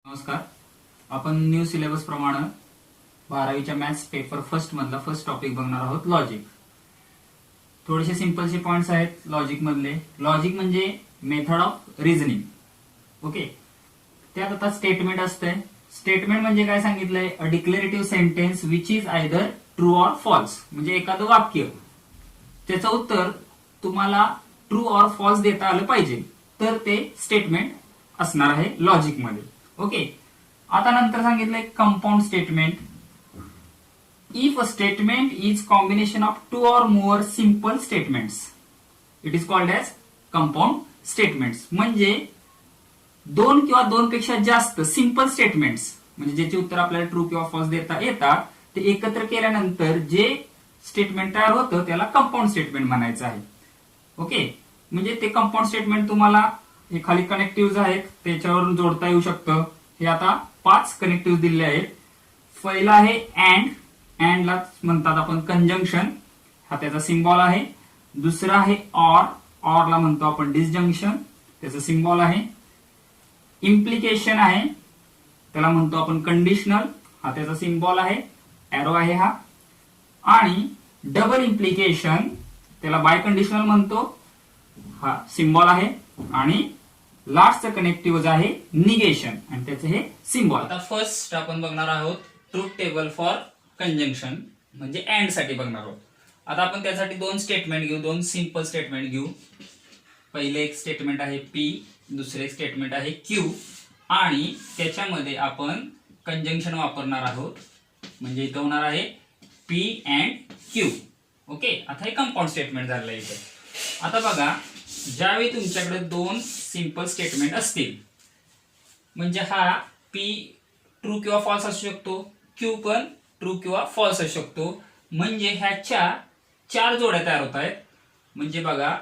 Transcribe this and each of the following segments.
नमस्कार. आपण new syllabus प्रमाणे 12वीच्या मॅथ्स पेपर फर्स्ट मधला फर्स्ट टॉपिक बघणार आहोत, लॉजिक. थोडेसे सिंपलचे पॉइंट्स आहेत लॉजिक मधले. लॉजिक म्हणजे मेथड ऑफ रिझनिंग. ओके, त्यात आता स्टेटमेंट असते. स्टेटमेंट म्हणजे काय सांगितलंय? A declarative sentence which is either true or false. म्हणजे एखादं वाक्य, त्याचं उत्तर तुम्हाला ट्रू ऑर फॉल्स देता आलं पाहिजे, तर ते स्टेटमेंट असणार आहे लॉजिक मध्ये. ओके, आता नंतर सांगितलंय compound statement. If a statement is combination of two or more simple statements, it is called as compound statements. म्हणजे दोन किंवा दोन पेक्षा जास्त सिंपल स्टेटमेंट्स, म्हणजे ज्याचे उत्तर आपल्याला ट्रू किंवा फॉल्स देता येतात, ते एकत्र केल्यानंतर जे स्टेटमेंट तयार होतं त्याला कंपाऊंड स्टेटमेंट म्हणायचं आहे. ओके, म्हणजे ते कंपाऊंड स्टेटमेंट तुम्हाला हे खाली कनेक्टिव्ह आहेत त्याच्यावरून जोडता येऊ शकतं. हे आता 5 कनेक्टिव्ह दिले आहेत. पहिला आहे अँड. अँडला म्हणतात आपण कंजंक्शन, हा त्याचा सिम्बॉल आहे. दुसरा आहे ऑर. ऑरला म्हणतो आपण डिसजंक्शन, त्याचा सिम्बॉल आहे. इम्प्लिकेशन आहे, त्याला म्हणतो आपण कंडिशनल, हा त्याचा सिम्बॉल आहे, एरो आहे हा. आणि डबल इम्प्लिकेशन, त्याला बाय कंडिशनल म्हणतो, हा सिम्बॉल आहे. आणि लास्टचं कनेक्टिव्ह आहे निगेशन, आणि त्याचं हे सिम्बॉल. आता फर्स्ट आपण बघणार आहोत ट्रूथ टेबल फॉर कंजंक्शन, म्हणजे अँड साठी बघणार आहोत. आता आपण त्यासाठी दोन स्टेटमेंट घेऊ, दोन सिंपल स्टेटमेंट घेऊ. पहिले एक स्टेटमेंट आहे पी, दुसरे एक स्टेटमेंट आहे क्यू, आणि त्याच्यामध्ये आपण कंजंक्शन वापरणार आहोत. म्हणजे इथं होणार आहे पी अँड क्यू. ओके, आता हे कंपाऊंड स्टेटमेंट झालं इथे. आता बघा, ज्यावेळी तुमच्याकडे दोन सिंपल स्टेटमेंट असतील, म्हणजे हा पी ट्रू किंवा फॉल्स असू शकतो, क्यू पण ट्रू किंवा फॉल्स असू शकतो. म्हणजे ह्याच्या 4 जोड्या तयार होत आहेत. म्हणजे बघा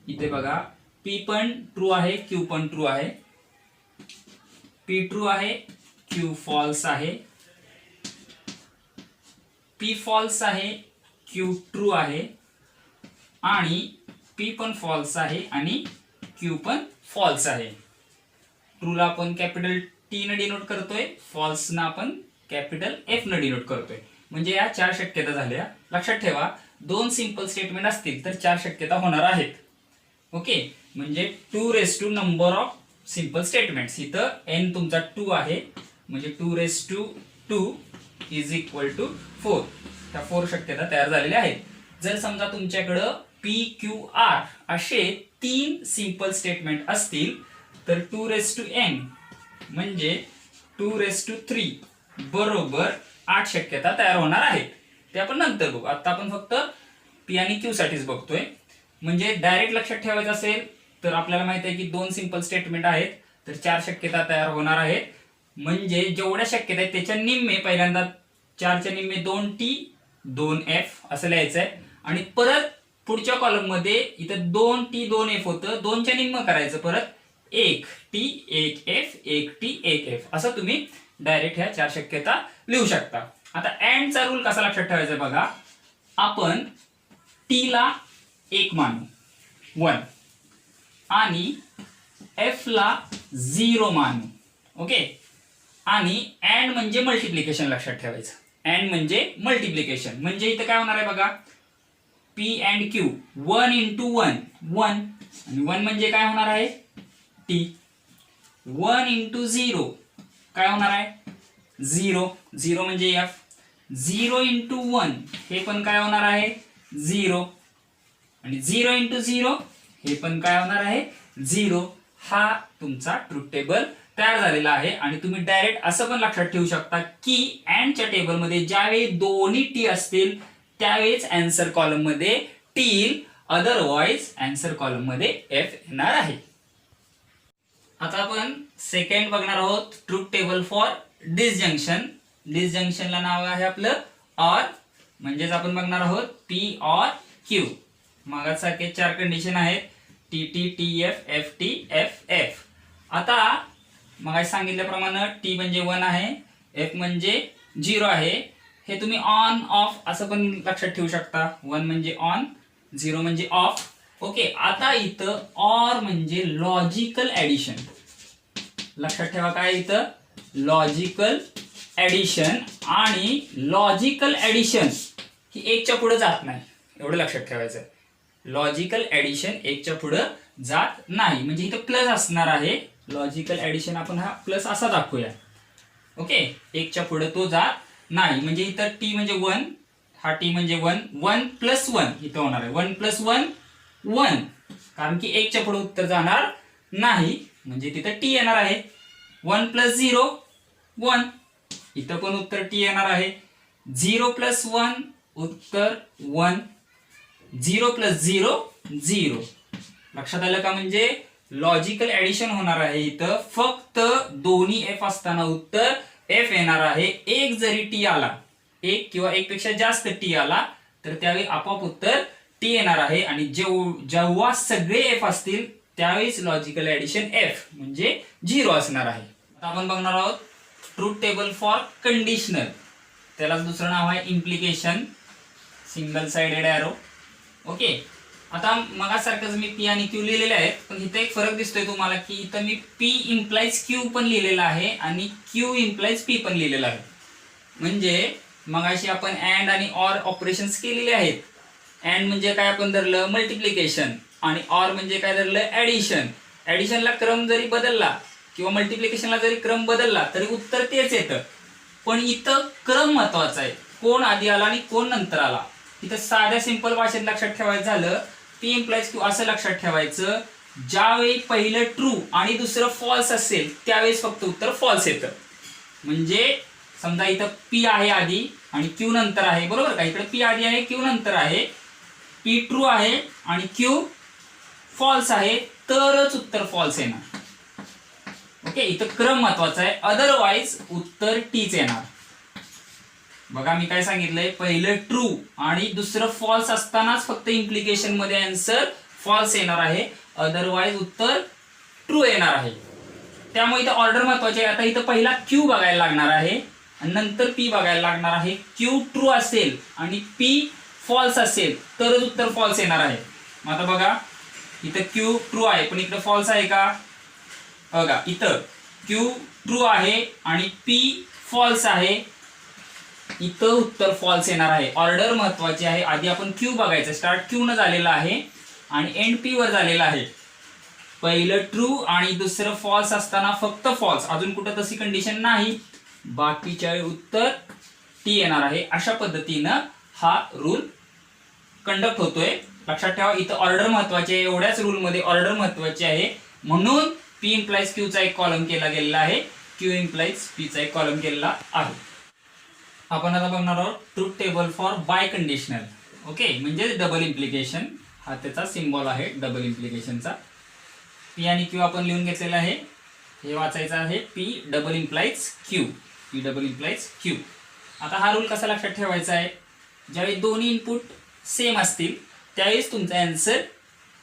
इथे बघा, पी पण ट्रू आहे, क्यू पण ट्रू आहे. पी ट्रू आहे, क्यू फॉल्स आहे. पी फॉल्स आहे, क्यू ट्रू आहे. आणि पी पण फॉल्स आहे आणि क्यू पण फॉल्स आहे. ट्रूला आपण कॅपिटल टी न डिनोट करतोय, फॉल्सना आपण कॅपिटल एफ न डिनोट करतोय. म्हणजे या 4 शक्यता झाल्या. लक्षात ठेवा, दोन सिंपल स्टेटमेंट असतील तर 4 शक्यता होणार आहेत. ओके, म्हणजे 2 नंबर ऑफ सिंपल स्टेटमेंट्स. इथं एन तुमचा 2 आहे, म्हणजे 2 इज इक्वल टू 4. त्या 4 शक्यता तयार झालेल्या आहेत. जर समजा तुमच्याकडं पी क्यू आर असे 3 सिंपल स्टेटमेंट असतील तर 2n म्हणजे 2 बरोबर 8 शक्यता तयार होणार आहेत. ते आपण नंतर बघू. आता आपण फक्त पी आणि क्यू साठीच बघतोय. म्हणजे डायरेक्ट लक्षात ठेवायचं असेल तर आपल्याला माहित आहे की 2 सिंपल स्टेटमेंट आहेत तर 4 शक्यता तयार होणार आहेत. म्हणजे जेवढ्या शक्यता आहेत त्याच्या निम्मे, पहिल्यांदा 4च्या निम्मे 2t 2f असं लिहायचं आहे. आणि परत पुढच्या कॉलम मध्ये इथं 2t 2f होतं, 2च्या निम्म करायचं, परत 1t 1f 1t 1f असं तुम्ही डायरेक्ट ह्या 4 शक्यता लिहू शकता. आता अँड चा रूल कसा लक्षात ठेवायचा बघा. आपण t ला 1 मानू 1 आणि f ला 0 मानू. ओके, आणि अँड म्हणजे मल्टिप्लिकेशन लक्षात ठेवायचं. अँड म्हणजे मल्टिप्लिकेशन. म्हणजे इथं काय होणार आहे बघा, P अँड Q 1 into 1 1, आणि 1 म्हणजे काय होणार आहे T. 1 into 0 काय होणार आहे 0. 0 म्हणजे F. 0 into 1 हे पण काय होणार आहे 0. आणि 0 into 0 हे पण काय होणार आहे 0. हा तुमचा ट्रूथ टेबल तयार झालेला आहे. आणि तुम्ही डायरेक्ट असं पण लक्षात ठेवू शकता की अँडच्या टेबलमध्ये ज्यावेळी दोन्ही टी असतील त्यावेळेस आन्सर कॉलम मध्ये टी येईल, अदरवाइज आन्सर कॉलम मध्ये एफ येणार आहे. आता आपण सेकंड बघणार आहोत ट्रूथ टेबल फॉर डिसजंक्शन. डिसजंक्शनला नाव आहे आपलं ऑर. म्हणजेच आपण बघणार आहोत पी ऑर क्यू. मागासारखे 4 कंडिशन आहेत, T T T F F T F F. आता मग सांगितल्याप्रमाणे टी म्हणजे 1 आहे, एफ म्हणजे 0 आहे. हे तुम्ही ऑन ऑफ असं पण लक्षात ठेवू शकता. 1 म्हणजे ऑन, 0 म्हणजे ऑफ. ओके, आता इथं ऑर म्हणजे लॉजिकल ऍडिशन. लक्षात ठेवा काय इथं लॉजिकल ऍडिशन, आणि लॉजिकल ऍडिशन ही एकच्या पुढे जात नाही, एवढं लक्षात ठेवायचं. लॉजिकल ऍडिशन एकच्या पुढे जात नाही, म्हणजे इथं प्लस असणार आहे. लॉजिकल ऍडिशन आपण हा प्लस असा दाखवूया. ओके, एकच्या पुढे तो जात नाही, म्हणजे इथं टी म्हणजे 1, हा टी म्हणजे 1, 1 + 1 इथं होणार आहे. 1 + 1 1, कारण की एकच्या पुढे उत्तर जाणार नाही, म्हणजे तिथं टी येणार आहे. 1 + 0 1, इथं पण उत्तर टी येणार आहे. 0 + 1 उत्तर 1, 0 + 0 0. लक्षात आलं का? म्हणजे लॉजिकल ऍडिशन होणार आहे इथं. फक्त दोन्ही एफ असताना उत्तर एफ येणार आहे. एक जरी टी आला, एक किंवा एक पेक्षा जास्त टी आला तर त्यावेळी आपोआप उत्तर टी येणार आहे. आणि जेव्हा सगळे एफ असतील त्यावेळीच लॉजिकल ऍडिशन एफ म्हणजे 0 असणार आहे. आता आपण बघणार आहोत ट्रूथ टेबल फॉर कंडिशनल. त्याला दुसरं नाव आहे implication, single sided arrow. Okay, आता मगासारखंच मी पी आणि क्यू लिहिलेले आहेत, पण इथं एक फरक दिसतोय तुम्हाला की इथं मी पी इम्प्लाइज क्यू पण लिहिलेला आहे आणि क्यू इम्प्लाइज पी पण लिहिलेला आहे. म्हणजे मगाशी आपण अँड आणि ऑर ऑपरेशन्स केलेले आहेत. अँड म्हणजे काय आपण धरलं मल्टिप्लिकेशन, आणि ऑर म्हणजे काय धरलं ऍडिशन. ऍडिशनला क्रम जरी बदलला किंवा मल्टिप्लिकेशनला जरी क्रम बदलला तरी उत्तर तेच येतं. पण इथं क्रम महत्वाचा आहे, कोण आधी आला आणि कोण नंतर आला. इथं साध्या सिंपल भाषेत लक्षात ठेवायचं झालं पी इम्प्लाइज क्यू असं लक्षात ठेवायचं, ज्यावेळी पहिलं ट्रू आणि दुसरं फॉल्स असेल त्यावेळेस फक्त उत्तर फॉल्स येतं. म्हणजे समजा इथं पी आहे आधी आणि क्यू नंतर आहे, बरोबर का? इकडे पी आधी आहे क्यू नंतर आहे, पी ट्रू आहे आणि क्यू फॉल्स आहे, तरच उत्तर फॉल्स येणार. ओके, इथं क्रम महत्वाचा आहे, अदरवाइज उत्तर टीच येणार. बघा मी काय सांगितलंय, पहिलं ट्रू आणि दुसरं फॉल्स असतानाच फक्त इम्प्लिकेशन मध्ये आन्सर फॉल्स येणार आहे, अदरवाइज उत्तर ट्रू येणार आहे. त्यामुळे इथं ऑर्डर महत्वाची आहे. आता इथं पहिला क्यू बघायला लागणार आहे आणि नंतर पी बघायला लागणार आहे. क्यू ट्रू असेल आणि पी फॉल्स असेल तरच उत्तर फॉल्स येणार आहे. मग आता बघा इथं क्यू ट्रू आहे पण इकडे फॉल्स आहे का? बघा इथं क्यू ट्रू आहे आणि पी फॉल्स आहे, इथं उत्तर फॉल्स येणार आहे. ऑर्डर महत्वाची आहे. आधी आपण क्यू बघायचं, स्टार्ट क्यू न झालेला आहे आणि एंड पी वर झालेला आहे. पहिलं ट्रू आणि दुसरं फॉल्स असताना फक्त फॉल्स, अजून कुठं तशी कंडिशन नाही, बाकीच्या उत्तर टी येणार आहे. अशा पद्धतीनं हा रूल कंडक्ट होतोय. लक्षात ठेवा इथं ऑर्डर महत्वाची आहे, एवढ्याच रूल मध्ये ऑर्डर महत्वाची आहे, म्हणून पी इम्प्लाइज क्यू चा एक कॉलम केला गेलेला आहे, क्यू इम्प्लाइज पी चा एक कॉलम केलेला आहे. आपण आता बघणार आहोत truth table for biconditional. Okay, म्हणजे डबल इम्प्लिकेशन, हा त्याचा सिम्बॉल आहे डबल इम्प्लिकेशनचा. पी आणि क्यू आपण लिहून घेतलेला आहे, हे वाचायचं आहे P double implies Q, P double implies Q. आता हा रूल कसा लक्षात ठेवायचा आहे, ज्यावेळी दोन्ही इनपुट सेम असतील त्यावेळेस तुमचा आन्सर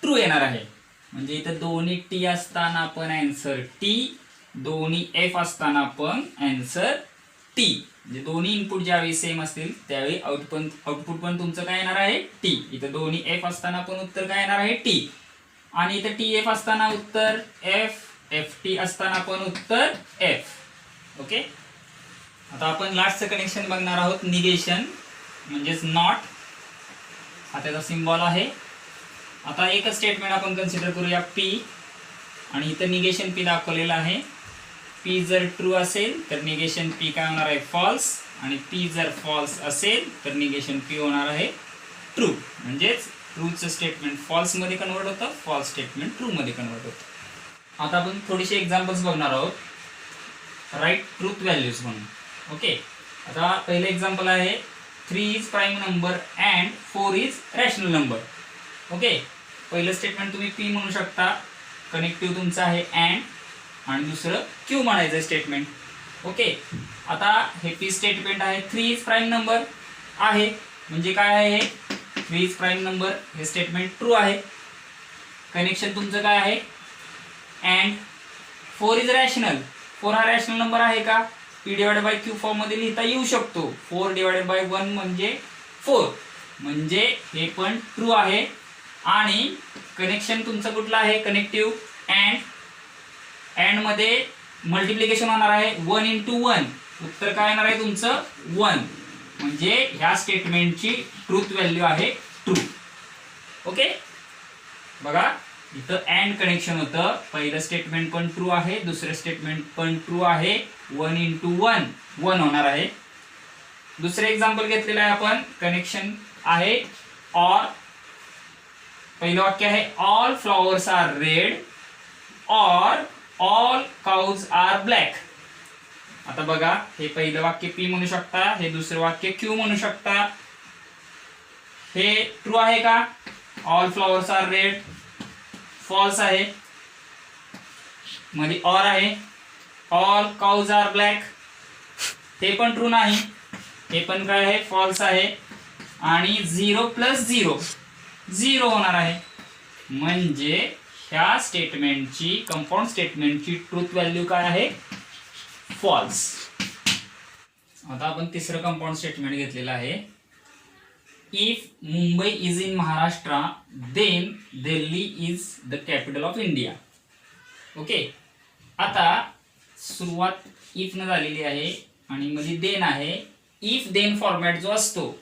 ट्रू येणार आहे. म्हणजे इथं दोन्ही टी असताना पण आन्सर टी, दोन्ही एफ असताना पण आन्सर टी. म्हणजे दोन्ही इनपुट ज्यावेळी सेम असतील त्यावेळी आउटपुट पण तुमचं काय येणार आहे टी. इथं दोन्ही एफ असताना पण उत्तर काय येणार आहे टी, आणि इथं टी एफ असताना उत्तर एफ, एफ टी असताना पण उत्तर एफ. ओके, आता आपण लास्टचं कनेक्शन बघणार आहोत, निगेशन म्हणजेच नॉट, हा त्याचा सिम्बॉल आहे. आता एकच स्टेटमेंट आपण कन्सिडर करूया पी, आणि इथं निगेशन पी दाखवलेलं आहे. पी जर ट्रू असेल तर निगेशन पी काय होणार आहे फॉल्स, आणि पी जर फॉल्स असेल तर निगेशन पी होणार आहे ट्रू. म्हणजेच ट्रूचं स्टेटमेंट फॉल्स मध्ये कन्वर्ट होतं, फॉल्स स्टेटमेंट ट्रू मध्ये कन्वर्ट होतं. आता आपण थोडीशी एक्झाम्पल्स बघणार आहोत, राईट ट्रूथ व्हॅल्यूज म्हणून. ओके, आता पहिलं एक्झाम्पल आहे 3 is prime number and 4 is rational number. Okay, पहिलं स्टेटमेंट तुम्ही पी म्हणू शकता, कनेक्टिव्ह तुमचं आहे अँड, आणि दुसरं क्यू म्हणायचं स्टेटमेंट. ओके, आता हे पी स्टेटमेंट आहे, 3 इज प्राईम नंबर आहे, म्हणजे काय आहे 3 इज प्राईम नंबर, हे स्टेटमेंट ट्रू आहे. कनेक्शन तुमचं काय आहे अँड. 4 इज रॅशनल, 4 हा रॅशनल नंबर आहे का? P divided by Q form मध्ये लिहिता येऊ शकतो. 4 डिवायडेड बाय 1 म्हणजे 4, म्हणजे हे पण ट्रू आहे. आणि कनेक्शन तुमचं कुठलं आहे कनेक्टिव्ह अँड. अँड मध्ये मल्टिप्लिकेशन होणार आहे 1 × 1, उत्तर काय येणार आहे तुमचं 1, म्हणजे ह्या स्टेटमेंटची ट्रूथ व्हॅल्यू आहे ट्रू. ओके, बघा इथं अँड कनेक्शन होतं, पहिलं स्टेटमेंट पण ट्रू आहे, दुसरं स्टेटमेंट पण ट्रू आहे, 1 × 1 1 होणार आहे. दुसरं एक्झाम्पल घेतलेलं आहे आपण, कनेक्शन आहे ऑर. पहिलं वाक्य आहे all flowers are red or all cows are black. आता बघा, हे पहिलं वाक्य पी म्हणू शकता, हे दुसरं वाक्य क्यू म्हणू शकता. हे ट्रू आहे का? All flowers are red false आहे, मध्ये ऑर आहे. ऑल काउज आर ब्लॅक हे पण ट्रू नाही, हे पण काय आहे फॉल्स आहे. आणि 0 + 0 0 होणार आहे, म्हणजे ह्या स्टेटमेंटची, कंपाऊंड स्टेटमेंटची ट्रूथ व्हॅल्यू काय आहे फॉल्स. आता आपण तिसरं कंपाऊंड स्टेटमेंट घेतलेलं आहे. If Mumbai is in Maharashtra then Delhi is the capital of India. Okay, आता सुरुवात इफ न झालेली आहे आणि मध्ये देन आहे. इफ देन फॉर्मॅट जो असतो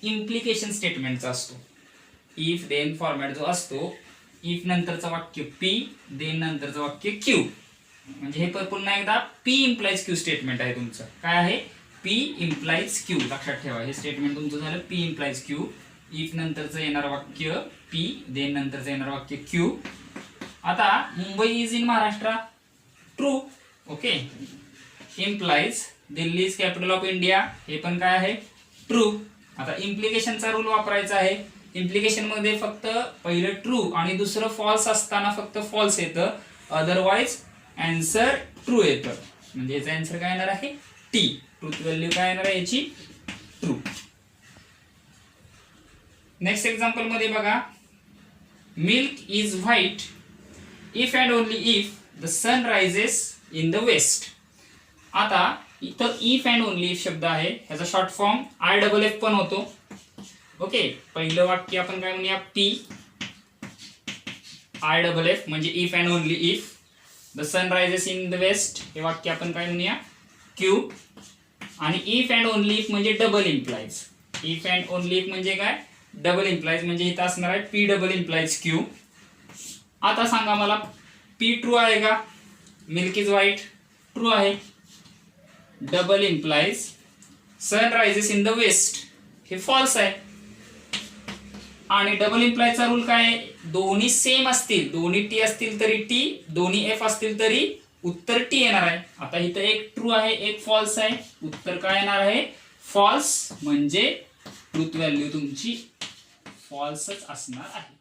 इम्प्लिकेशन स्टेटमेंटचा असतो. इफ देन फॉर्मॅट जो असतो, इफ नंतरचं वाक्य पी, देन नंतरचं वाक्य क्यू, म्हणजे हे पुन्हा एकदा पी इम्प्लाइज क्यू स्टेटमेंट आहे तुमचं. काय आहे? P implies Q. लक्षात ठेवा, हे स्टेटमेंट तुमचं झालं पी इम्प्लाइज क्यू. इफ नंतरचं येणार वाक्य पी, देन नंतरचं येणार वाक्य क्यू. आता Mumbai is in Maharashtra true. Okay, implies Delhi is capital of India, हे पण काय आहे ट्रू. आता इम्प्लिकेशनचा रूल वापरायचा आहे. इम्प्लिकेशन मध्ये फक्त पहिलं ट्रू आणि दुसरं फॉल्स असताना फक्त फॉल्स येतं, अदरवाइज आन्सर ट्रू येतं. म्हणजे याचा आन्सर काय येणार आहे टी. ट्रूथ व्हॅल्यू काय येणार आहे याची ट्रू. नेक्स्ट एक्झाम्पल मध्ये बघा, milk is white if and only if the sun rises in the west. आता इथं इफ अँड ओनली इफ शब्द आहे, ह्याचा शॉर्ट फॉर्म IFF पण होतो. ओके, पहिलं वाक्य आपण काय म्हणूया पी IFF, म्हणजे if and only if. The sun rises in the west हे वाक्य आपण काय म्हणूया क्यू. आणि इफ अँड ओनली इफ म्हणजे double implies. If and only if म्हणजे काय डबल इम्प्लाइज, म्हणजे इथं असणार आहे पी डबल इम्प्लाइज क्यू. आता सांगा मला, पी ट्रू आहे का? मिल्क इज व्हाईट ट्रू आहे. Double implies sun rises in the west हे फॉल्स आहे. आणि डबल इम्प्लायचा रूल काय आहे? दोन्ही सेम असतील, दोन्ही टी असतील तरी टी, दोन्ही एफ असतील तरी उत्तर टी येणार आहे. आता इथं एक ट्रू आहे, एक फॉल्स आहे, उत्तर काय येणार आहे फॉल्स, म्हणजे ट्रूथ व्हॅल्यू तुमची फॉल्सच असणार आहे.